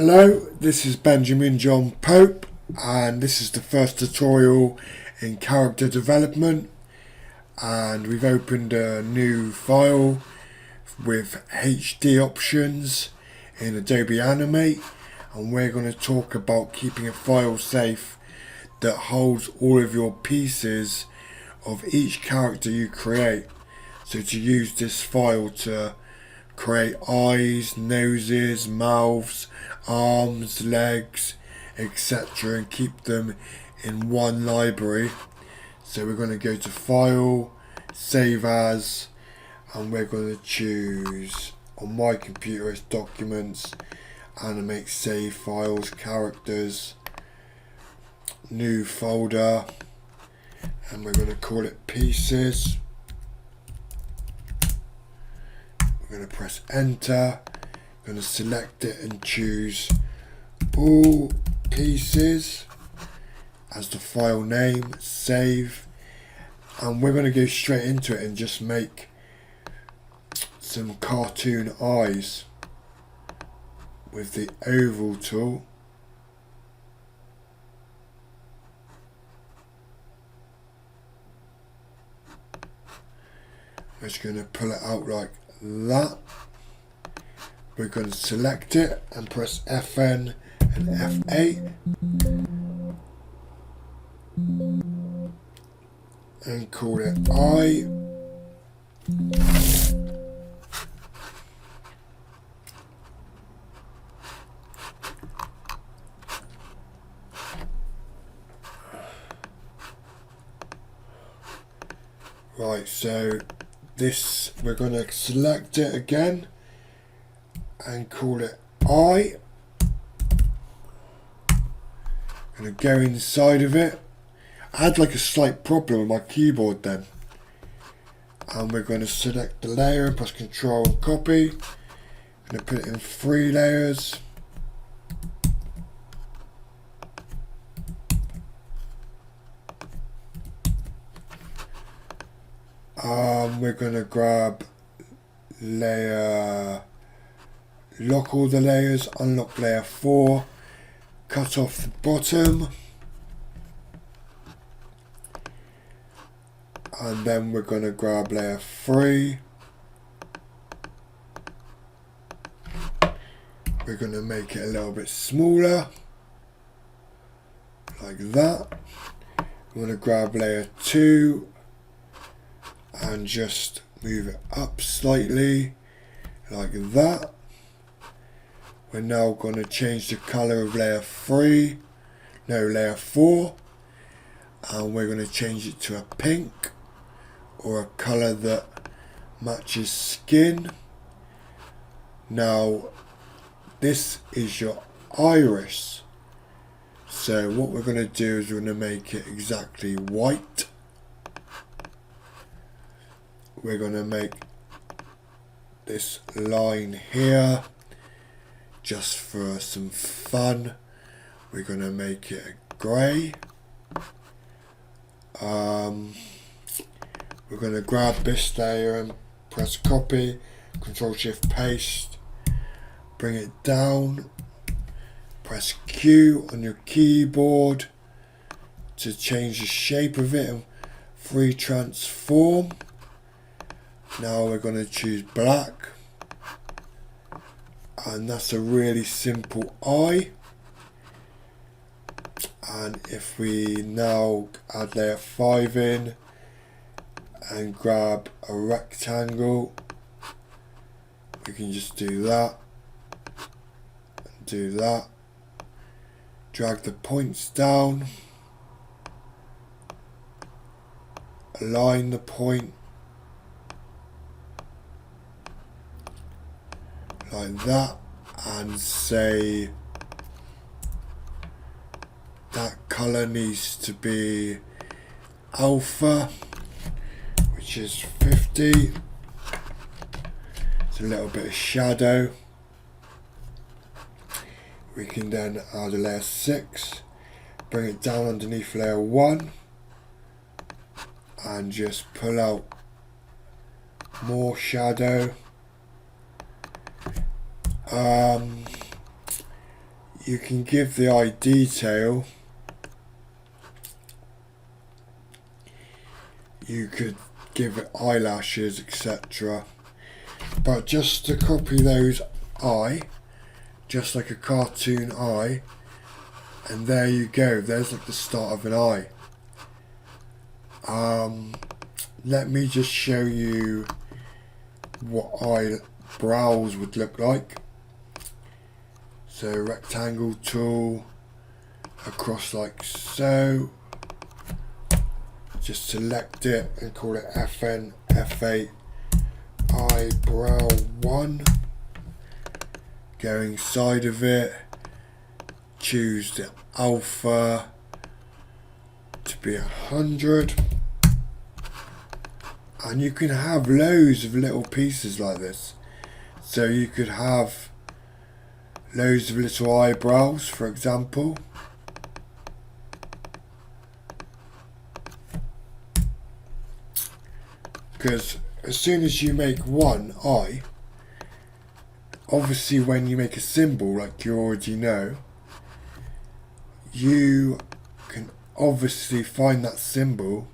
Hello, this is Benjamin John Pope, and this is the first tutorial in character development, and we've opened a new file with HD options in Adobe Animate, and we're going to talk about keeping a file safe that holds all of your pieces of each character you create. So to use this file to create eyes, noses, mouths, arms, legs, etc., and keep them in one library. So we're going to go to File, Save As, and we're going to choose, on my computer it's Documents, Animate, Save Files, Characters, New Folder, and we're going to call it Pieces. We're going to press Enter. I'm going to select it and choose All Pieces as the file name, save, and we're going to go straight into it and just make some cartoon eyes with the oval tool. We're just going to pull it out like that. We're going to select it and press FN and F8 and call it I. Right, so this, we're going to select it again and call it I. I'm going to go inside of it. I had like a slight problem with my keyboard then. And we're going to select the layer and press Control and copy. I'm going to put it in 3 layers. We're going to grab layer, lock all the layers, unlock layer 4, cut off the bottom, and then we're going to grab layer 3. We're going to make it a little bit smaller, like that. We're going to grab layer 2 and just move it up slightly, like that. We're now going to change the colour of layer 4, and we're going to change it to a pink or a colour that matches skin. Now this is your iris, so what we're going to do is we're going to make it exactly white. We're going to make this line here just for some fun. We're going to make it grey. We're going to grab this layer and press copy, Control Shift Paste, bring it down, press Q on your keyboard to change the shape of it and free transform. Now we're going to choose black, and that's a really simple eye. And if we now add layer 5 in and grab a rectangle, we can just do that and do that. Drag the points down, align the point like that, and say that colour needs to be alpha, which is 50. It's a little bit of shadow. We can then add a layer 6, bring it down underneath layer 1, and just pull out more shadow. you can give the eye detail. You could give it eyelashes, etc. But just to copy those eye, just like a cartoon eye, and there you go, there's like the start of an eye. Let me just show you what eyebrows would look like. So rectangle tool across like so. Just select it and call it FN F8 eyebrow 1. Go inside of it, choose the alpha to be 100, and you can have loads of little pieces like this. So you could have loads of little eyebrows, for example. Because as soon as you make one eye, obviously when you make a symbol, like you already know, you can obviously find that symbol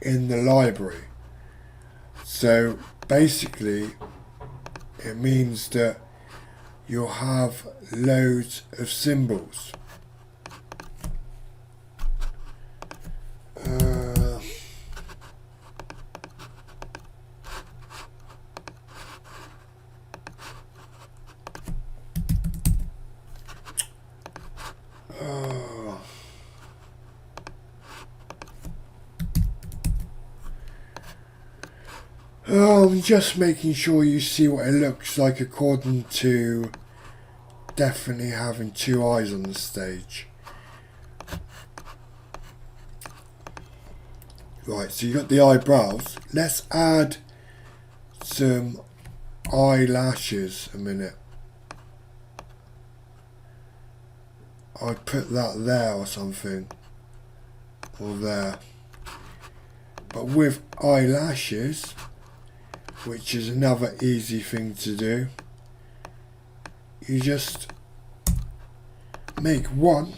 in the library. So basically it means that you'll have loads of symbols. I'm just making sure you see what it looks like according to definitely having two eyes on the stage. Right, so you got the eyebrows. Let's add some eyelashes a minute. I'd put that there or something. Or there. But with eyelashes, which is another easy thing to do, you just make one,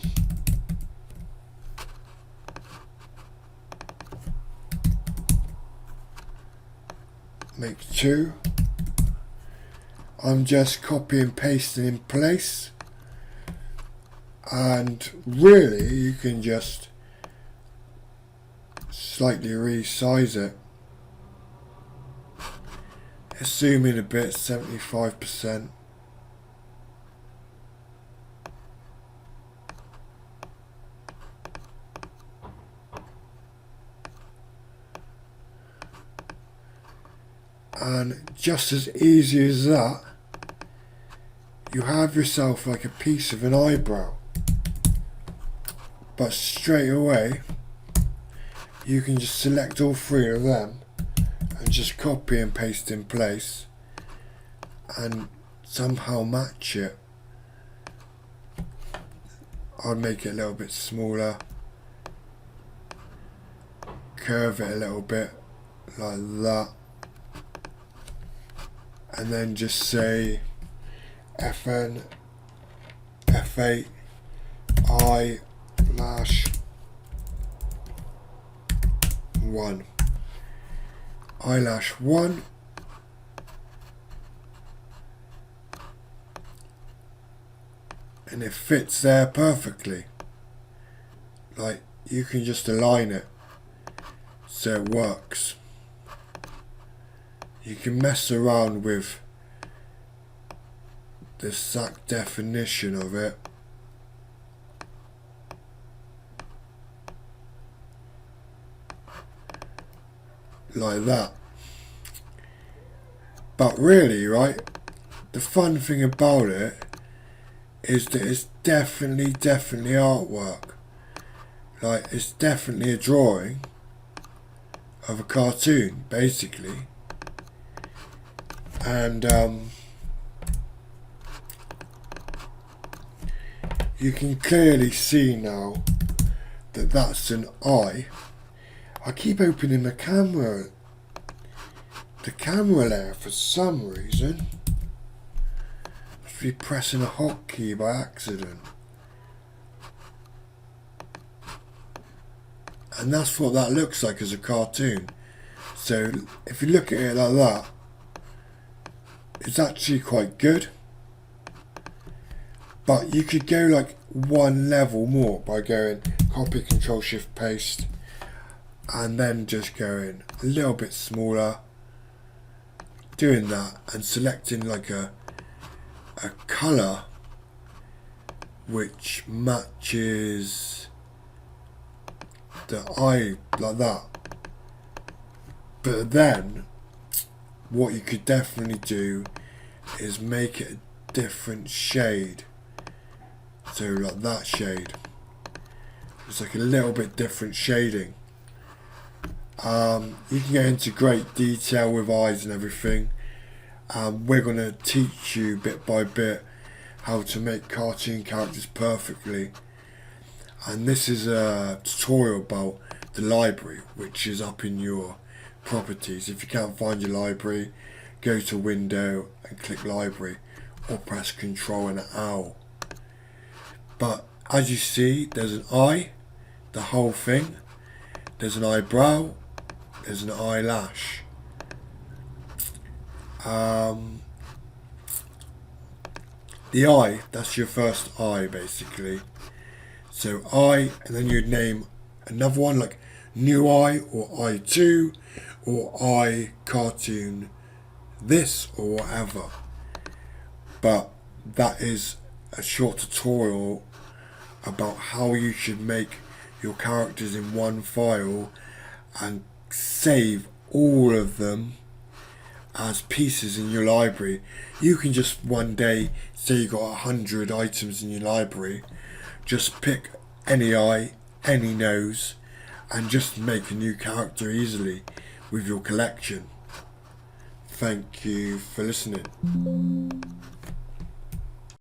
make two. I'm just copy and pasting in place, and really you can just slightly resize it. Zoom in a bit, 75%. And just as easy as that, you have yourself like a piece of an eyebrow. But straight away, you can just select all three of them and just copy and paste in place and somehow match it. I'd make it a little bit smaller, curve it a little bit like that, and then just say FN F8 eyelash 1. Eyelash 1, and it fits there perfectly. Like, you can just align it so it works. You can mess around with the exact definition of it. Like that. But really, right, the fun thing about it is that it's definitely artwork. Like, it's definitely a drawing of a cartoon, basically. And you can clearly see now that that's an eye. I keep opening the camera, the camera layer for some reason. Must be pressing a hotkey by accident. And that's what that looks like as a cartoon. So if you look at it like that, it's actually quite good. But you could go like one level more by going copy, control, shift, paste, and then just going a little bit smaller, doing that and selecting like a colour which matches the eye like that. But then what you could definitely do is make it a different shade. So like that shade. It's like a little bit different shading. You can get into great detail with eyes and everything. We're going to teach you bit by bit how to make cartoon characters perfectly. And this is a tutorial about the library, which is up in your properties. If you can't find your library, go to Window and click Library, or press Control and L. But as you see, there's an eye, the whole thing. There's an eyebrow, there's an eyelash. The eye, that's your first eye basically. So eye, and then you'd name another one like new eye or eye 2 or eye cartoon this or whatever. But that is a short tutorial about how you should make your characters in one file and save all of them as pieces in your library. You can just one day say you got 100 items in your library, just pick any eye, any nose, and just make a new character easily with your collection. Thank you for listening.